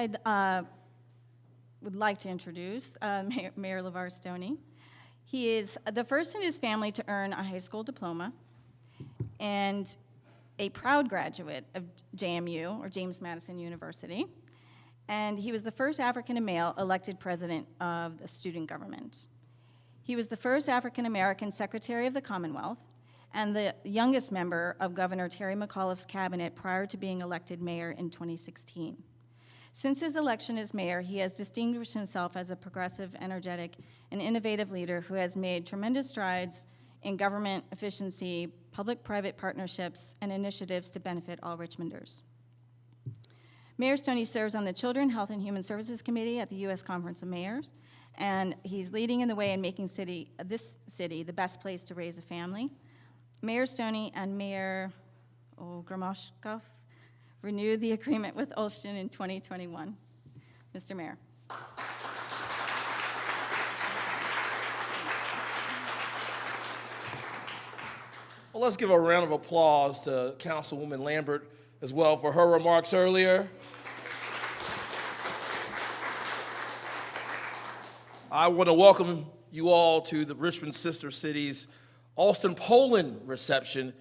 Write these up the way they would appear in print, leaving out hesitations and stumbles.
I would like to introduce Mayor Levar Stoney. He is the first in his family to earn a high school diploma and a proud graduate of JMU, or James Madison University. And he was the first African male elected president of the student government. He was the first African-American Secretary of the Commonwealth and the youngest member of Governor Terry McAuliffe's cabinet prior to being elected mayor in 2016. Since his election as mayor, he has distinguished himself as a progressive, energetic, and innovative leader who has made tremendous strides in government efficiency, public-private partnerships, and initiatives to benefit all Richmonders. Mayor Stoney serves on the Children, Health, and Human Services Committee at the U.S. Conference of Mayors, and he's leading in the way in making this city the best place to raise a family. Mayor Stoney and Mayor Gramoshkov renewed the agreement with Olsztyn in 2021. Mr. Mayor. Well, let's give a round of applause to Councilwoman Lambert as well for her remarks earlier. I want to welcome you all to the Richmond Sister City's Olsztyn Poland reception.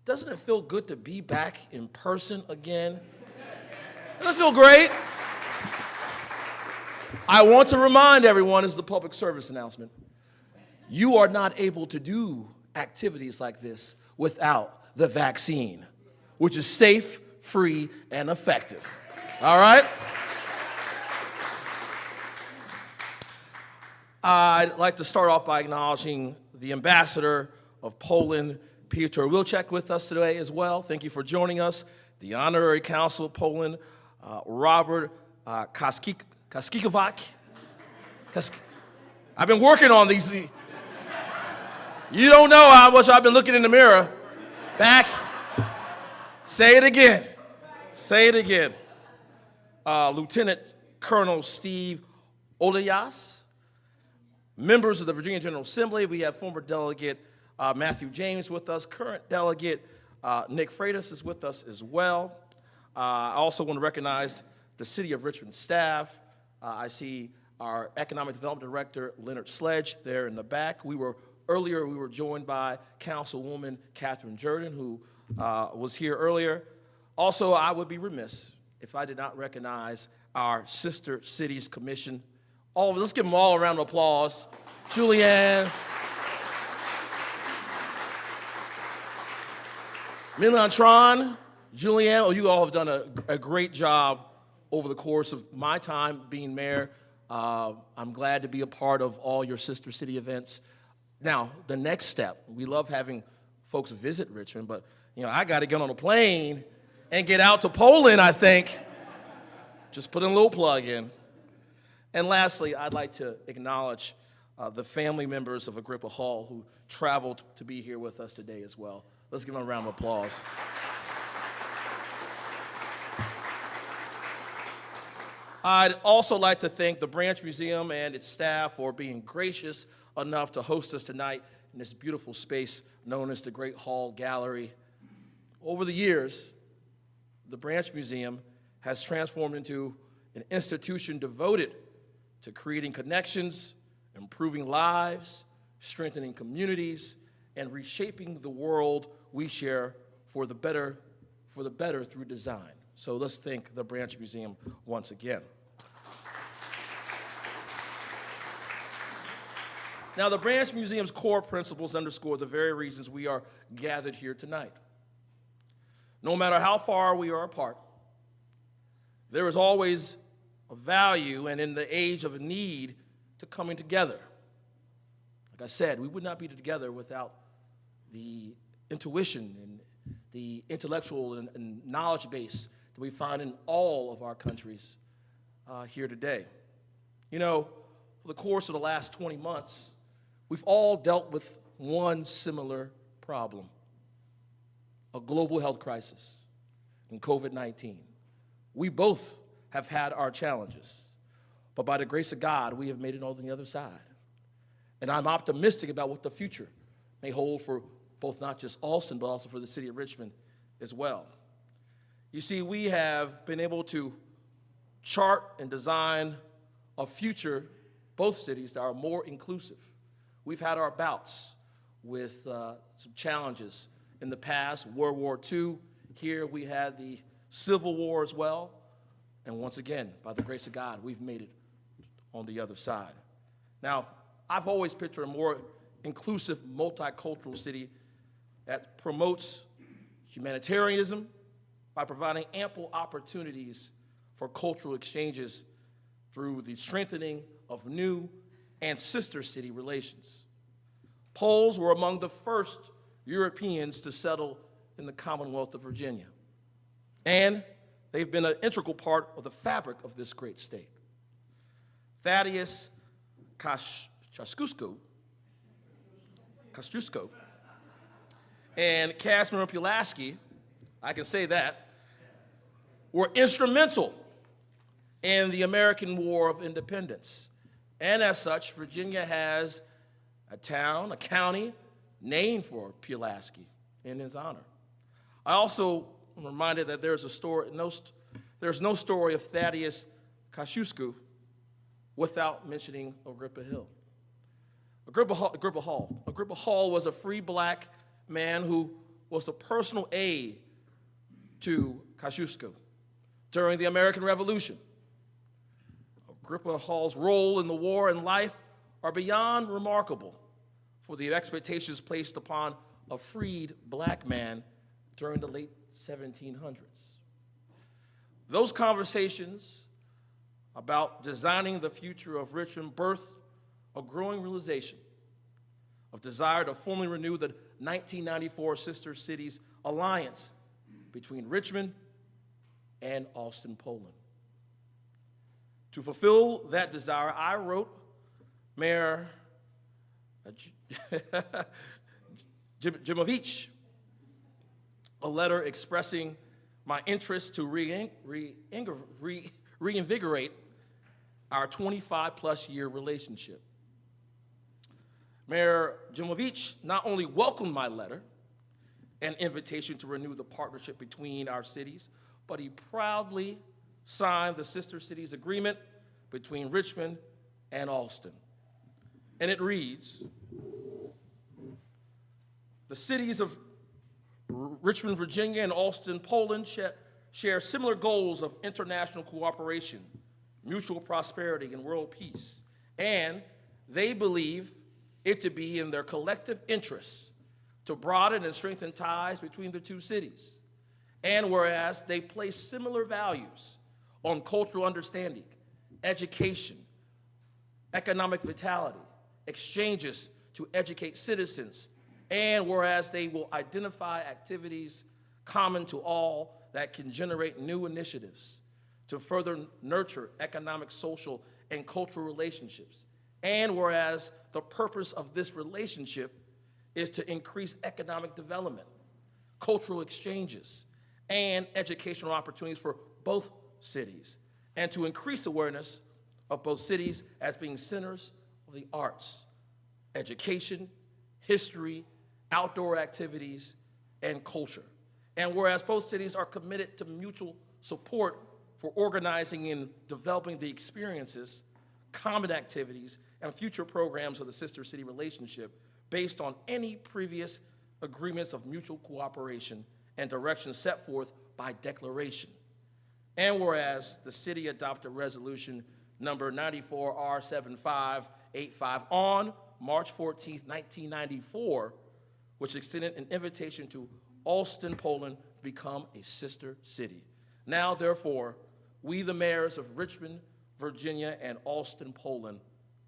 Doesn't it feel good to be back in person again? Doesn't it feel great? I want to remind everyone, as the public service announcement, you are not able to do activities like this without the vaccine, which is safe, free, and effective. All right? I'd like to start off by acknowledging the ambassador of Poland, Piotr Wilczek, with us today as well. Thank you for joining us. The honorary consul of Poland, Robert Kaskikovac. I've been working on these. You don't know how much I've been looking in the mirror. Back. Say it again. Say it again. Lieutenant Colonel Steve Olias. Members of the Virginia General Assembly, we have former delegate Matthew James with us. Current delegate Nick Freitas is with us as well. I also want to recognize the City of Richmond staff. I see our Economic Development Director, Leonard Sledge, there in the back. Earlier we were joined by Councilwoman Catherine Jordan, who was here earlier. Also, I would be remiss if I did not recognize our Sister Cities Commission. Let's give them all a round of applause. Julianne. Milantron, Julianne, you all have done a great job over the course of my time being mayor. I'm glad to be a part of all your sister city events. Now, the next step, we love having folks visit Richmond, but I got to get on a plane and get out to Poland, I think. Just put in a little plug in. And lastly, I'd like to acknowledge the family members of Agrippa Hall who traveled to be here with us today as well. Let's give them a round of applause. I'd also like to thank the Branch Museum and its staff for being gracious enough to host us tonight in this beautiful space known as the Great Hall Gallery. Over the years, the Branch Museum has transformed into an institution devoted to creating connections, improving lives, strengthening communities, and reshaping the world we share for the better through design. So let's thank the Branch Museum once again. Now, the Branch Museum's core principles underscore the very reasons we are gathered here tonight. No matter how far we are apart, there is always a value, and in the age of a need, to coming together. Like I said, we would not be together without the intuition and the intellectual and knowledge base that we find in all of our countries here today. For the course of the last 20 months, we've all dealt with one similar problem: a global health crisis and COVID-19. We both have had our challenges, but by the grace of God, we have made it on the other side. And I'm optimistic about what the future may hold for both not just Olsztyn, but also for the city of Richmond as well. You see, we have been able to chart and design a future, both cities, that are more inclusive. We've had our bouts with some challenges in the past, World War II. Here we had the Civil War as well. And once again, by the grace of God, we've made it on the other side. Now, I've always pictured a more inclusive, multicultural city that promotes humanitarianism by providing ample opportunities for cultural exchanges through the strengthening of new and sister city relations. Poles were among the first Europeans to settle in the Commonwealth of Virginia, and they've been an integral part of the fabric of this great state. Thaddeus Kosciuszko and Casimir Pulaski, I can say that, were instrumental in the American War of Independence. And as such, Virginia has a town, a county, named for Pulaski in his honor. I also am reminded that there's no story of Thaddeus Kosciuszko without mentioning Agrippa Hill. Agrippa Hall was a free black man who was a personal aide to Kosciuszko during the American Revolution. Agrippa Hall's role in the war and life are beyond remarkable for the expectations placed upon a freed black man during the late 1700s. Those conversations about designing the future of Richmond birthed a growing realization of desire to formally renew the 1994 Sister Cities Alliance between Richmond and Olsztyn, Poland. To fulfill that desire, I wrote Mayor Jimovich a letter expressing my interest to reinvigorate our 25-plus year relationship. Mayor Jimovich not only welcomed my letter and invitation to renew the partnership between our cities, but he proudly signed the Sister Cities Agreement between Richmond and Olsztyn. And it reads, the cities of Richmond, Virginia, and Olsztyn, Poland share similar goals of international cooperation, mutual prosperity, and world peace. And they believe it to be in their collective interests to broaden and strengthen ties between the two cities. And whereas they place similar values on cultural understanding, education, economic vitality, exchanges to educate citizens, and whereas they will identify activities common to all that can generate new initiatives to further nurture economic, social, and cultural relationships. And whereas the purpose of this relationship is to increase economic development, cultural exchanges, and educational opportunities for both cities, and to increase awareness of both cities as being centers of the arts, education, history, outdoor activities, and culture. And whereas both cities are committed to mutual support for organizing and developing the experiences, common activities, and future programs of the sister city relationship based on any previous agreements of mutual cooperation and direction set forth by declaration. And whereas the city adopted resolution number 94R7585 on March 14, 1994, which extended an invitation to Olsztyn, Poland, to become a sister city. Now, therefore, we, the mayors of Richmond, Virginia, and Olsztyn, Poland,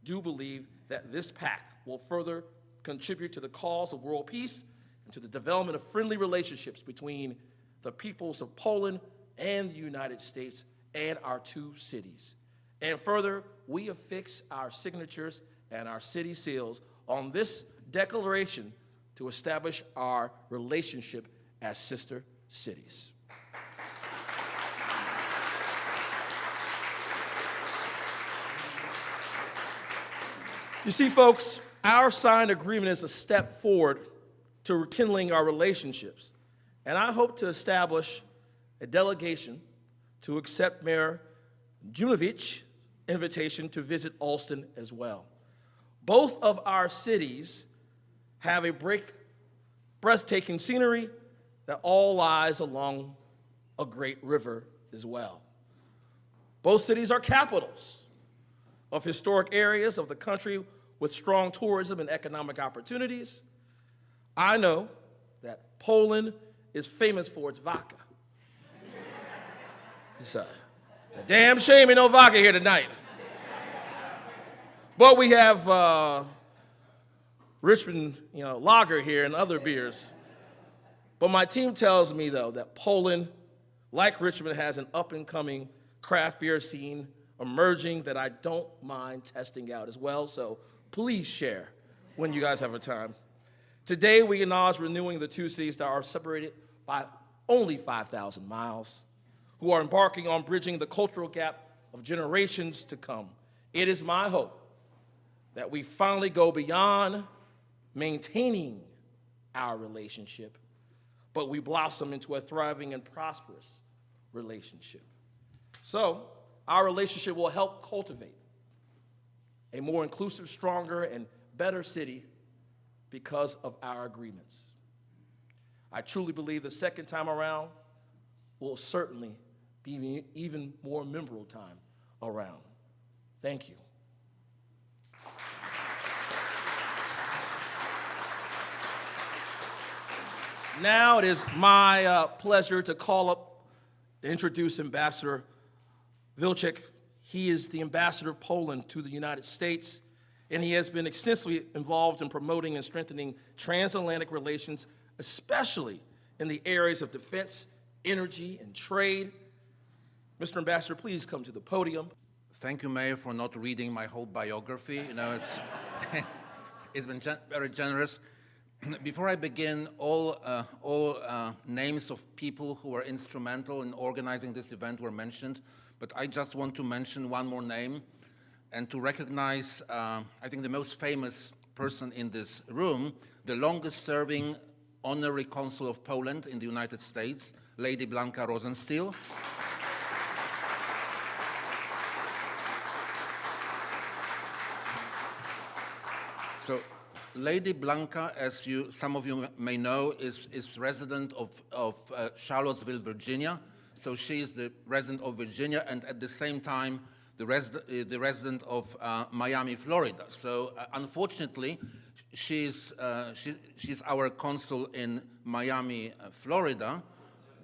do believe that this pact will further contribute to the cause of world peace and to the development of friendly relationships between the peoples of Poland and the United States and our two cities. And further, we affix our signatures and our city seals on this declaration to establish our relationship as sister cities. You see, folks, our signed agreement is a step forward to rekindling our relationships. And I hope to establish a delegation to accept Mayor Junovich invitation to visit Olsztyn as well. Both of our cities have a breathtaking scenery that all lies along a great river as well. Both cities are capitals of historic areas of the country with strong tourism and economic opportunities. I know that Poland is famous for its vodka. It's a damn shame ain't no vodka here tonight. But we have Richmond, lager here and other beers. But my team tells me, though, that Poland, like Richmond, has an up-and-coming craft beer scene emerging that I don't mind testing out as well. So please share when you guys have a time. Today, we acknowledge renewing the two cities that are separated by only 5,000 miles, who are embarking on bridging the cultural gap of generations to come. It is my hope that we finally go beyond maintaining our relationship, but we blossom into a thriving and prosperous relationship. So, our relationship will help cultivate a more inclusive, stronger, and better city because of our agreements. I truly believe the second time around will certainly be even more memorable time around. Thank you. Now it is my pleasure to call up, introduce Ambassador Wilczek. He is the ambassador of Poland to the United States, and he has been extensively involved in promoting and strengthening transatlantic relations, especially in the areas of defense, energy, and trade. Mr. Ambassador, please come to the podium. Thank you, Mayor, for not reading my whole biography. It's been very generous. Before I begin, all names of people who were instrumental in organizing this event were mentioned, but I just want to mention one more name and to recognize, I think, the most famous person in this room, the longest-serving honorary consul of Poland in the United States, Lady Blanka Rosenstiel. So, Lady Blanka, as some of you may know, is resident of Charlottesville, Virginia. So she is the resident of Virginia, and at the same time, the resident of Miami, Florida. So unfortunately, she's our consul in Miami, Florida,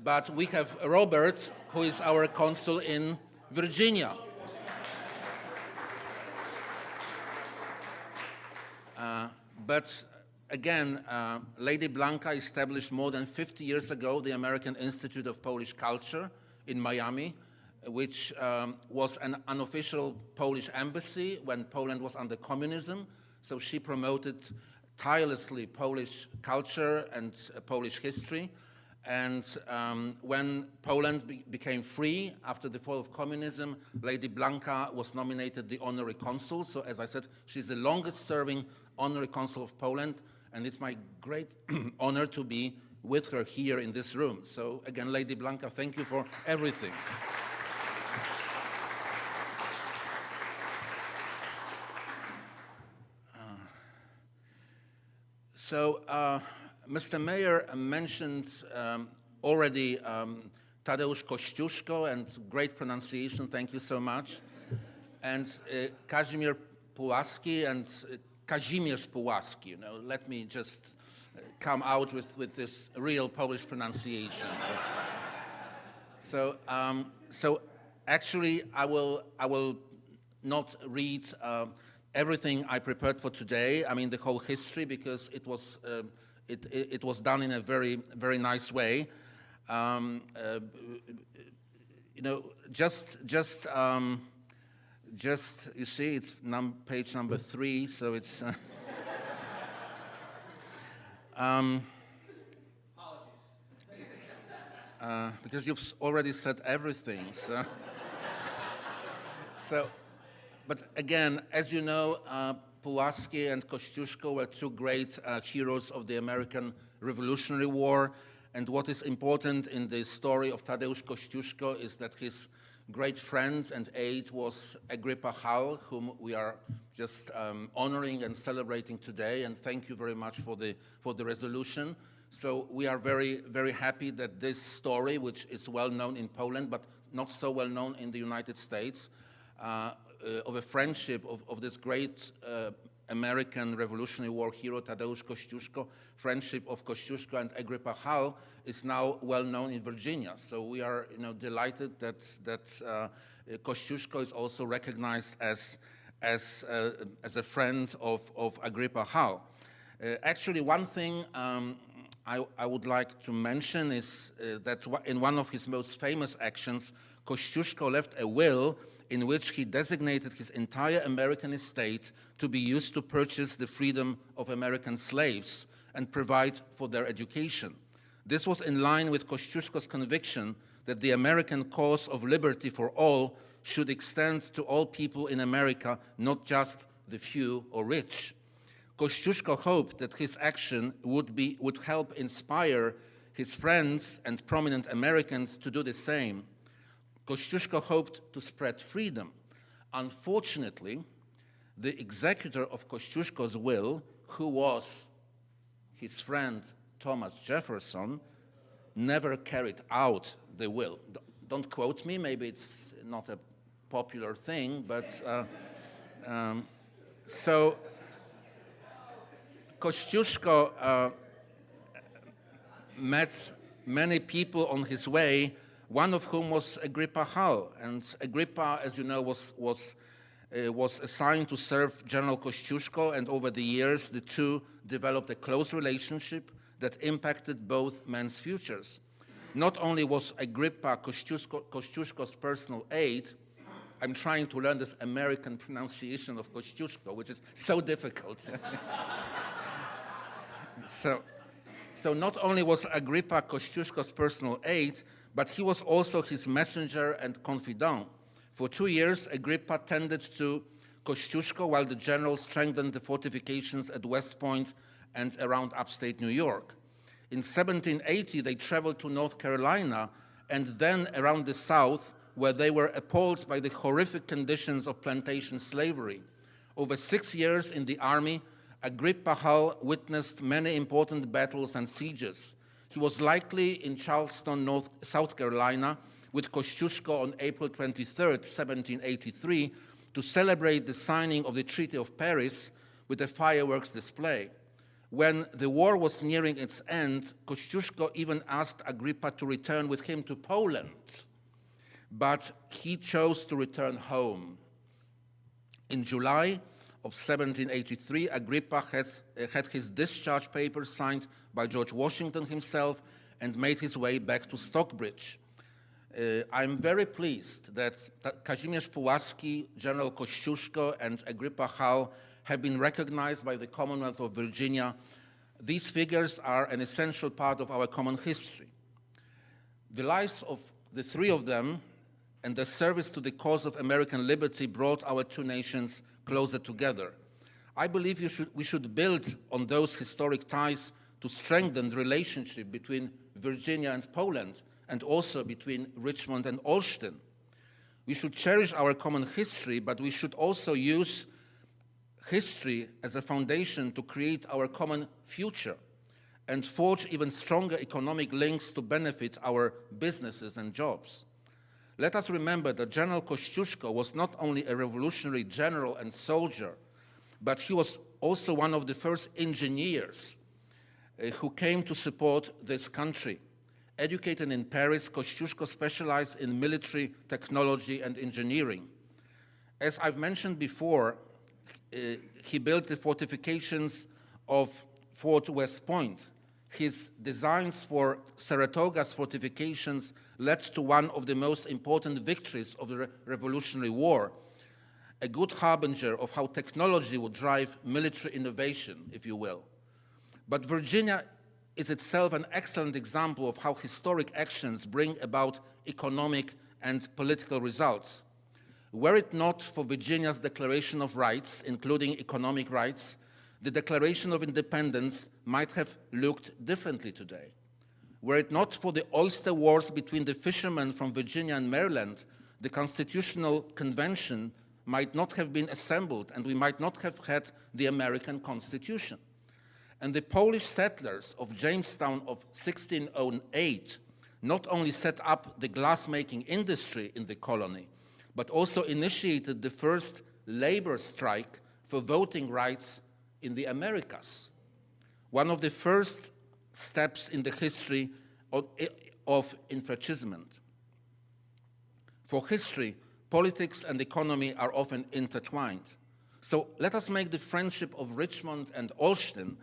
but we have Robert, who is our consul in Virginia. But again, Lady Blanka established more than 50 years ago the American Institute of Polish Culture in Miami, which was an unofficial Polish embassy when Poland was under communism. So she promoted tirelessly Polish culture and Polish history. And when Poland became free after the fall of communism, Lady Blanka was nominated the honorary consul. So as I said, she's the longest-serving honorary consul of Poland, and it's my great honor to be with her here in this room. So again, Lady Blanka, thank you for everything. Mr. Mayor mentioned already Tadeusz Kościuszko, and great pronunciation, thank you so much, and Kazimierz Pułaski and Kazimierz Pułaski. Let me just come out with this real Polish pronunciation. So actually, I will not read everything I prepared for today. I mean the whole history, because it was done in a very, very nice way. Just you see, it's page number 3, so it's. Because you've already said everything. But again, as you know, Pułaski and Kościuszko were two great heroes of the American Revolutionary War. And what is important in the story of Tadeusz Kościuszko is that his great friend and aide was Agrippa Hall, whom we are just honoring and celebrating today. And thank you very much for the resolution. So we are very, very happy that this story, which is well known in Poland, but not so well known in the United States, of a friendship of this great American Revolutionary War hero, Tadeusz Kościuszko, friendship of Kościuszko and Agrippa Hall is now well known in Virginia. So we are, delighted that Kościuszko is also recognized as a friend of Agrippa Hall. Actually, one thing I would like to mention is that in one of his most famous actions, Kościuszko left a will in which he designated his entire American estate to be used to purchase the freedom of American slaves and provide for their education. This was in line with Kościuszko's conviction that the American cause of liberty for all should extend to all people in America, not just the few or rich. Kościuszko hoped that his action would help inspire his friends and prominent Americans to do the same. Kościuszko hoped to spread freedom. Unfortunately, the executor of Kościuszko's will, who was his friend Thomas Jefferson, never carried out the will. Don't quote me, maybe it's not a popular thing, but so Kościuszko met many people on his way, one of whom was Agrippa Hall. And Agrippa, as you know, was assigned to serve General Kościuszko, and over the years the two developed a close relationship that impacted both men's futures. Not only was Agrippa Kościuszko's personal aide, I'm trying to learn this American pronunciation of Kościuszko, which is so difficult. So not only was Agrippa Kościuszko's personal aide, but he was also his messenger and confidant. For 2 years, Agrippa tended to Kościuszko while the general strengthened the fortifications at West Point and around upstate New York. In 1780, they traveled to North Carolina and then around the South, where they were appalled by the horrific conditions of plantation slavery. Over 6 years in the army, Agrippa Hall witnessed many important battles and sieges. He was likely in Charleston, South Carolina, with Kościuszko on April 23, 1783, to celebrate the signing of the Treaty of Paris with a fireworks display. When the war was nearing its end, Kościuszko even asked Agrippa to return with him to Poland, but he chose to return home. In July of 1783, Agrippa had his discharge papers signed by George Washington himself and made his way back to Stockbridge. I'm very pleased that Kazimierz Pułaski, General Kościuszko, and Agrippa Hall have been recognized by the Commonwealth of Virginia. These figures are an essential part of our common history. The lives of the three of them and their service to the cause of American liberty brought our two nations closer together. I believe we should build on those historic ties to strengthen the relationship between Virginia and Poland, and also between Richmond and Olsztyn. We should cherish our common history, but we should also use history as a foundation to create our common future and forge even stronger economic links to benefit our businesses and jobs. Let us remember that General Kościuszko was not only a revolutionary general and soldier, but he was also one of the first engineers who came to support this country. Educated in Paris, Kościuszko specialized in military technology and engineering. As I've mentioned before, he built the fortifications of Fort West Point. His designs for Saratoga's fortifications led to one of the most important victories of the Revolutionary War, a good harbinger of how technology would drive military innovation, if you will. But Virginia is itself an excellent example of how historic actions bring about economic and political results. Were it not for Virginia's Declaration of Rights, including economic rights, the Declaration of Independence might have looked differently today. Were it not for the oyster wars between the fishermen from Virginia and Maryland, the Constitutional Convention might not have been assembled and we might not have had the American Constitution. And the Polish settlers of Jamestown of 1608 not only set up the glassmaking industry in the colony, but also initiated the first labor strike for voting rights in the Americas. One of the first steps in the history of enfranchisement. For history, politics and economy are often intertwined. So let us make the friendship of Richmond and Olsztyn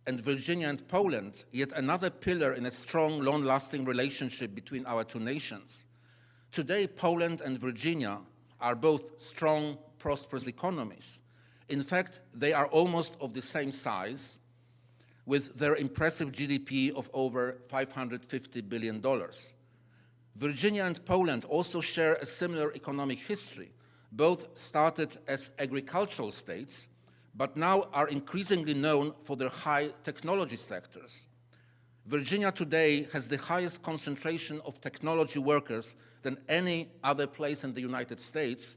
and Virginia and Poland yet another pillar in a strong, long-lasting relationship between our two nations. Today, Poland and Virginia are both strong, prosperous economies. In fact, they are almost of the same size, with their impressive GDP of over $550 billion. Virginia and Poland also share a similar economic history. Both started as agricultural states, but now are increasingly known for their high technology sectors. Virginia today has the highest concentration of technology workers than any other place in the United States,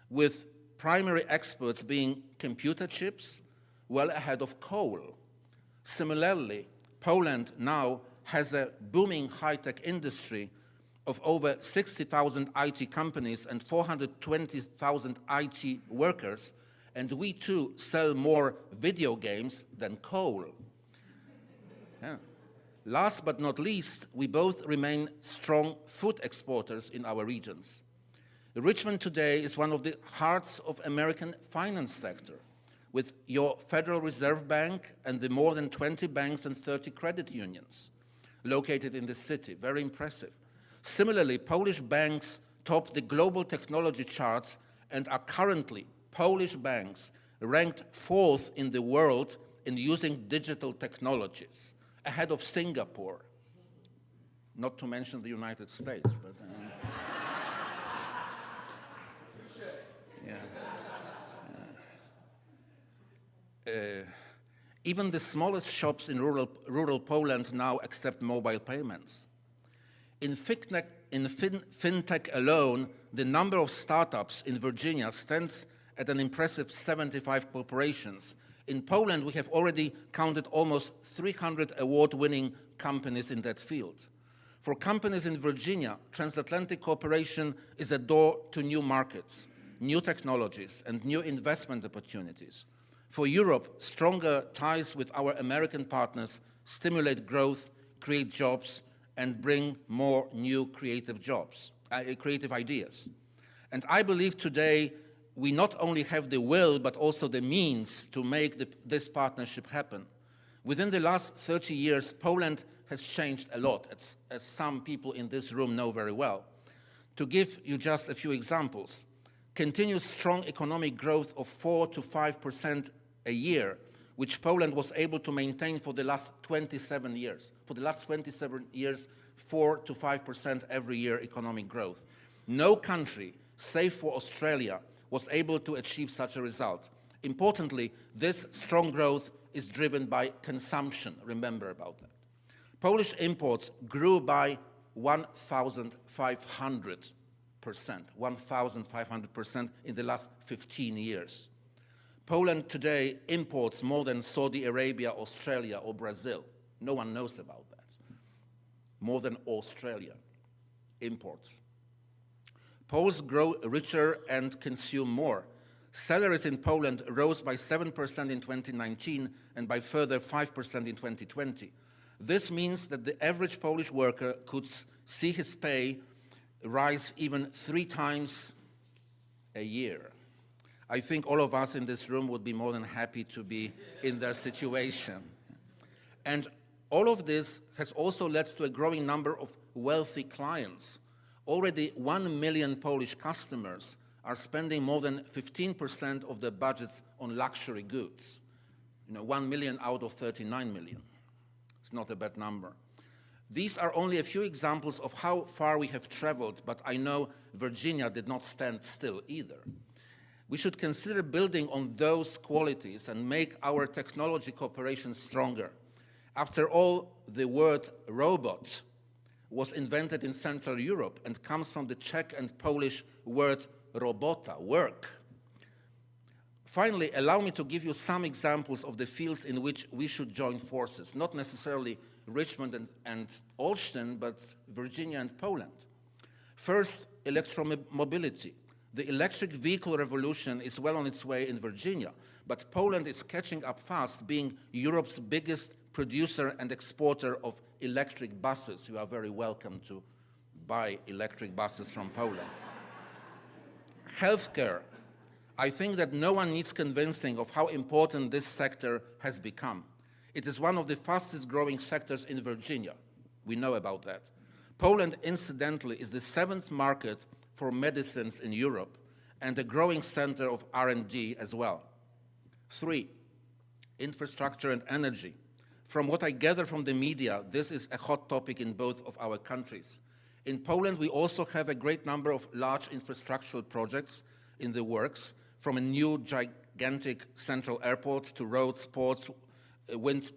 with primary experts being computer chips, well ahead of coal. Similarly, Poland now has a booming high-tech industry of over 60,000 IT companies and 420,000 IT workers, and we too sell more video games than coal. Yeah. Last but not least, we both remain strong food exporters in our regions. Richmond today is one of the hearts of American finance sector, with your Federal Reserve Bank and the more than 20 banks and 30 credit unions located in the city. Very impressive. Similarly, Polish banks top the global technology charts and are currently, Polish banks, ranked 4th in the world in using digital technologies, ahead of Singapore, not to mention the United States. But, even the smallest shops in rural Poland now accept mobile payments. In fintech alone, the number of startups in Virginia stands at an impressive 75 corporations. In Poland, we have already counted almost 300 award-winning companies in that field. For companies in Virginia, transatlantic cooperation is a door to new markets, new technologies, and new investment opportunities. For Europe, stronger ties with our American partners stimulate growth, create jobs, and bring more new creative ideas. And I believe today we not only have the will, but also the means to make this partnership happen. Within the last 30 years, Poland has changed a lot, as some people in this room know very well. To give you just a few examples, continuous strong economic growth of 4 to 5% a year, which Poland was able to maintain for the last 27 years. For the last 27 years, 4 to 5% every year economic growth. No country, save for Australia, was able to achieve such a result. Importantly, this strong growth is driven by consumption. Remember about that. Polish imports grew by 1,500% in the last 15 years. Poland today imports more than Saudi Arabia, Australia, or Brazil. No one knows about that. More than Australia imports. Poles grow richer and consume more. Salaries in Poland rose by 7% in 2019 and by further 5% in 2020. This means that the average Polish worker could see his pay rise even 3 times a year. I think all of us in this room would be more than happy to be in their situation. And all of this has also led to a growing number of wealthy clients. Already 1 million Polish customers are spending more than 15% of their budgets on luxury goods. 1 million out of 39 million. It's not a bad number. These are only a few examples of how far we have traveled, but I know Virginia did not stand still either. We should consider building on those qualities and make our technology cooperation stronger. After all, the word robot was invented in Central Europe and comes from the Czech and Polish word robota, work. Finally, allow me to give you some examples of the fields in which we should join forces, not necessarily Richmond and Olsztyn, but Virginia and Poland. First, electromobility. The electric vehicle revolution is well on its way in Virginia, but Poland is catching up fast, being Europe's biggest producer and exporter of electric buses. You are very welcome to buy electric buses from Poland. Healthcare. I think that no one needs convincing of how important this sector has become. It is one of the fastest growing sectors in Virginia. We know about that. Poland, incidentally, is the 7th market for medicines in Europe and a growing center of R&D as well. 3, infrastructure and energy. From what I gather from the media, this is a hot topic in both of our countries. In Poland, we also have a great number of large infrastructural projects in the works, from a new gigantic central airport to roads, ports, wind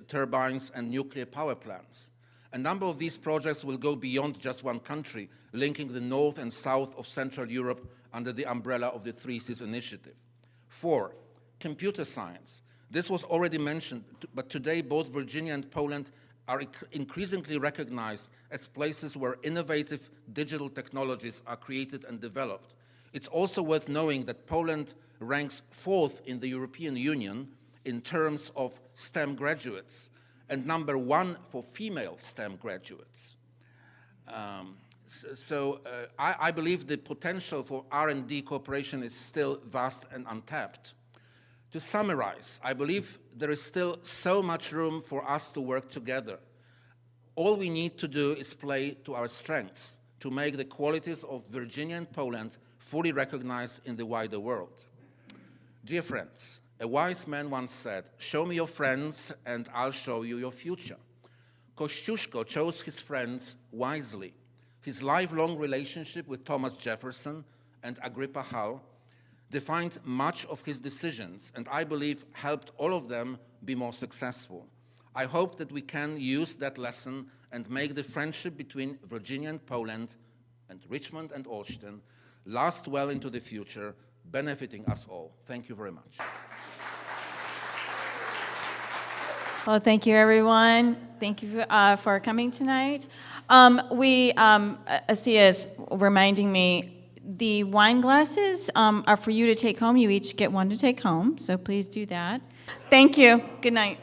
turbines, and nuclear power plants. A number of these projects will go beyond just one country, linking the north and south of Central Europe under the umbrella of the Three Seas Initiative. 4, computer science. This was already mentioned, but today both Virginia and Poland are increasingly recognized as places where innovative digital technologies are created and developed. It's also worth knowing that Poland ranks 4th in the European Union in terms of STEM graduates, and number 1 for female STEM graduates. I believe the potential for R&D cooperation is still vast and untapped. To summarize, I believe there is still so much room for us to work together. All we need to do is play to our strengths to make the qualities of Virginia and Poland fully recognized in the wider world. Dear friends, a wise man once said, "Show me your friends and I'll show you your future." Kościuszko chose his friends wisely. His lifelong relationship with Thomas Jefferson and Agrippa Hall defined much of his decisions, and I believe helped all of them be more successful. I hope that we can use that lesson and make the friendship between Virginia and Poland and Richmond and Olsztyn last well into the future, benefiting us all. Thank you very much. Well, thank you, everyone. Thank you for coming tonight. Asiya is reminding me, the wine glasses are for you to take home. You each get one to take home, so please do that. Thank you. Good night.